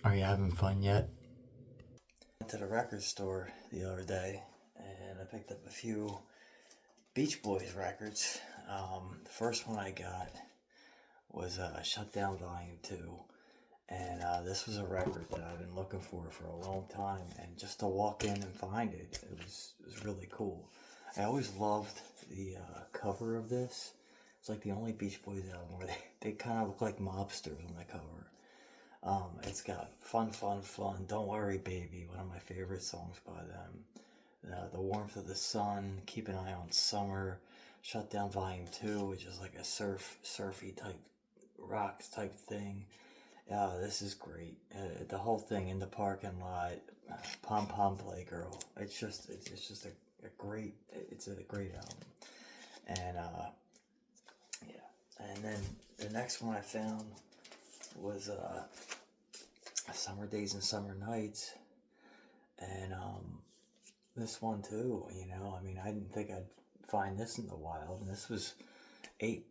Are you having fun yet? Went to the record store the other day and I picked up a few Beach Boys records. The first one I got was Shut Down Volume 2. And this was a record that I've been looking for a long time. And just to walk in and find it, it was really cool. I always loved the cover of this. It's like the only Beach Boys album where they kind of look like mobsters on the cover. It's got Fun, Fun, Fun, Don't Worry Baby, one of my favorite songs by them. The Warmth of the Sun, Keep an Eye on Summer, Shut Down Volume 2, which is like a surfy type, rocks type thing. This is great. The whole thing in the parking lot, Pom Pom Playgirl. It's just a great, it's a great album. And, yeah. And then the next one I found was, Summer Days and Summer Nights, and this one too. I mean, I didn't think I'd find this in the wild, and this was $8.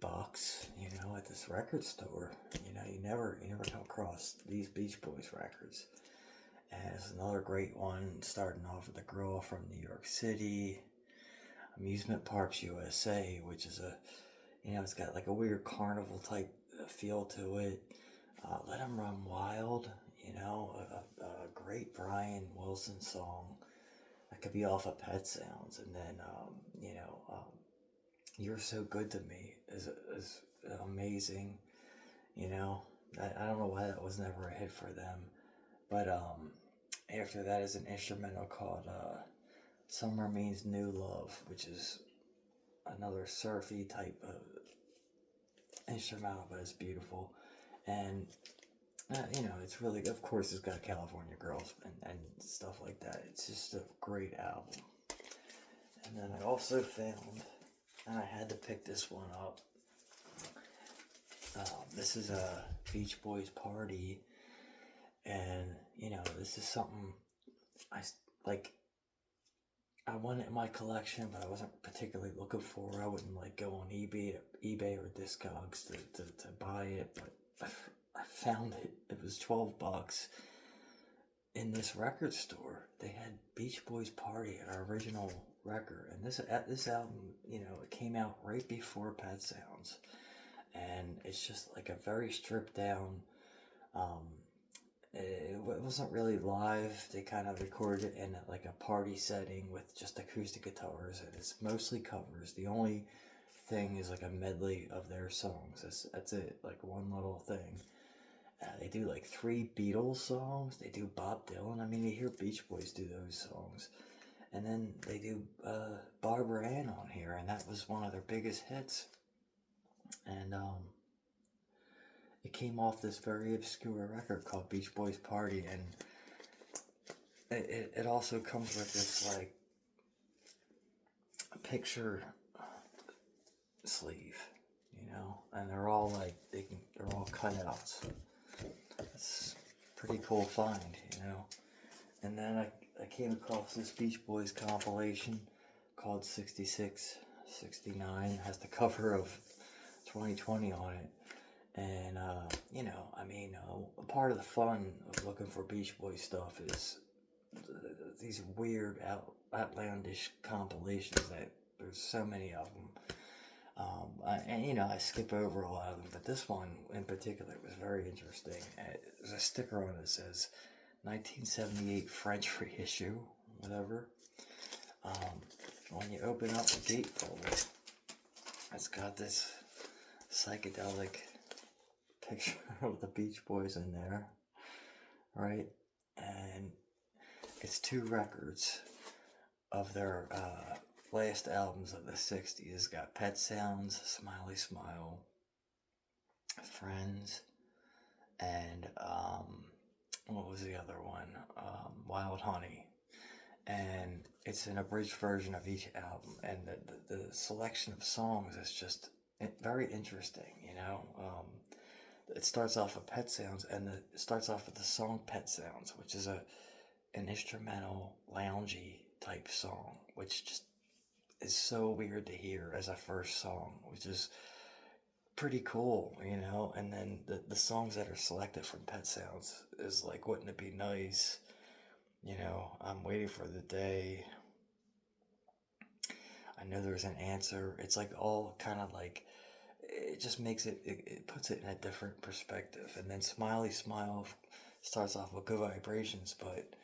At this record store. You never come across these Beach Boys records. And it's another great one, starting off with a girl from New York City, Amusement Parks USA, which is it's got like a weird carnival type feel to it. Let 'Em Run Wild, a great Brian Wilson song that could be off of Pet Sounds, and then You're So Good to Me is amazing. You know, I don't know why that was never a hit for them, but after that is an instrumental called "Summer Means New Love," which is another surfy type of instrumental, but it's beautiful. And it's really, of course, it's got California Girls and stuff like that. It's just a great album. And then I also found, and I had to pick this one up. This is a Beach Boys Party, and this is something I like. I want it in my collection, but I wasn't particularly looking for. I wouldn't like go on eBay or Discogs to buy it, but I found it. It was $12 in this record store. They had Beach Boys Party, our original record, and this album, it came out right before Pet Sounds, and it's just like a very stripped down. Um, it wasn't really live. They kind of recorded it in like a party setting with just acoustic guitars, and it's mostly covers. The only thing is like a medley of their songs. That's it, like one little thing. They do like three Beatles songs. They do Bob Dylan. I mean, you hear Beach Boys do those songs. And then they do Barbara Ann on here, and that was one of their biggest hits. And it came off this very obscure record called Beach Boys Party, and it also comes with this like picture sleeve, and they're all like they're all cutouts. It's pretty cool find. And then I came across this Beach Boys compilation called 66, 69. It has the cover of 2020 on it. And, a part of the fun of looking for Beach Boys stuff is these weird, outlandish compilations that there's so many of them. I skip over a lot of them, but this one in particular was very interesting. There's a sticker on it that says 1978 French reissue, whatever. When you open up the gatefold, it's got this psychedelic picture of the Beach Boys in there, right? And it's two records of their last albums of the 60s. It's got Pet Sounds, Smiley Smile, Friends, and what was the other one? Wild Honey. And it's an abridged version of each album, and the selection of songs is just very interesting. It starts off with Pet Sounds, and it starts off with the song Pet Sounds, which is an instrumental, loungy type song, which just is so weird to hear as a first song, which is pretty cool, you know. And then the songs that are selected from Pet Sounds is like, wouldn't it be nice? You know, I'm waiting for the day. I know there's an answer. It's like all kind of like, it just makes it puts it in a different perspective. And then Smiley Smile starts off with Good Vibrations, but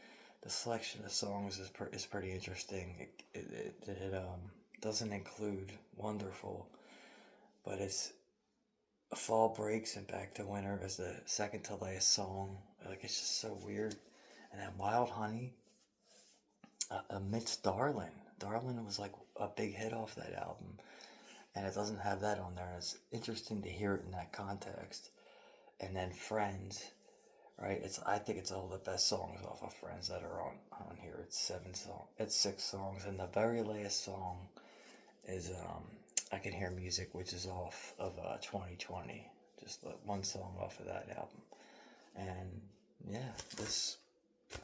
the selection of songs is pretty interesting. It doesn't include Wonderful, but it's Fall Breaks and Back to Winter as the second to last song. Like, it's just so weird. And then Wild Honey amidst Darlin. Darlin was like a big hit off that album, and it doesn't have that on there. It's interesting to hear it in that context. And then Friends, right? I think it's all the best songs off of Friends that are on here. It's 7 songs. It's 6 songs, and the very last song is I Can Hear Music, which is off of 2020. Just one song off of that album. And yeah, this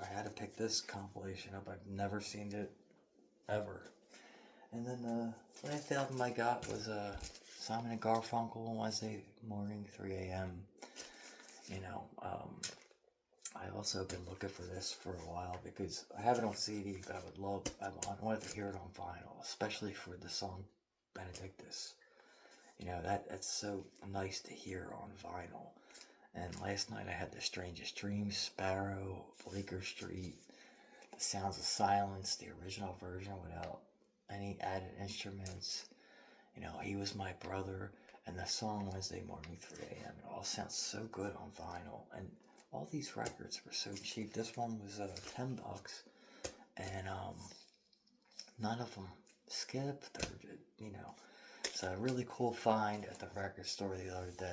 I had to pick this compilation up. I've never seen it ever. And then the last album I got was Simon and Garfunkel on Wednesday morning, 3 a.m. You know, I also been looking for this for a while because I have it on CD, but I wanted to hear it on vinyl, especially for the song Benedictus. You know, that's so nice to hear on vinyl. And last night I had The Strangest Dreams, Sparrow, Bleecker Street, The Sounds of Silence, the original version without any added instruments. You know, He Was My Brother, and the song Wednesday morning, 3 a.m. It all sounds so good on vinyl. And all these records were so cheap. This one was $10, and none of them skipped or, you know. It's a really cool find at the record store the other day.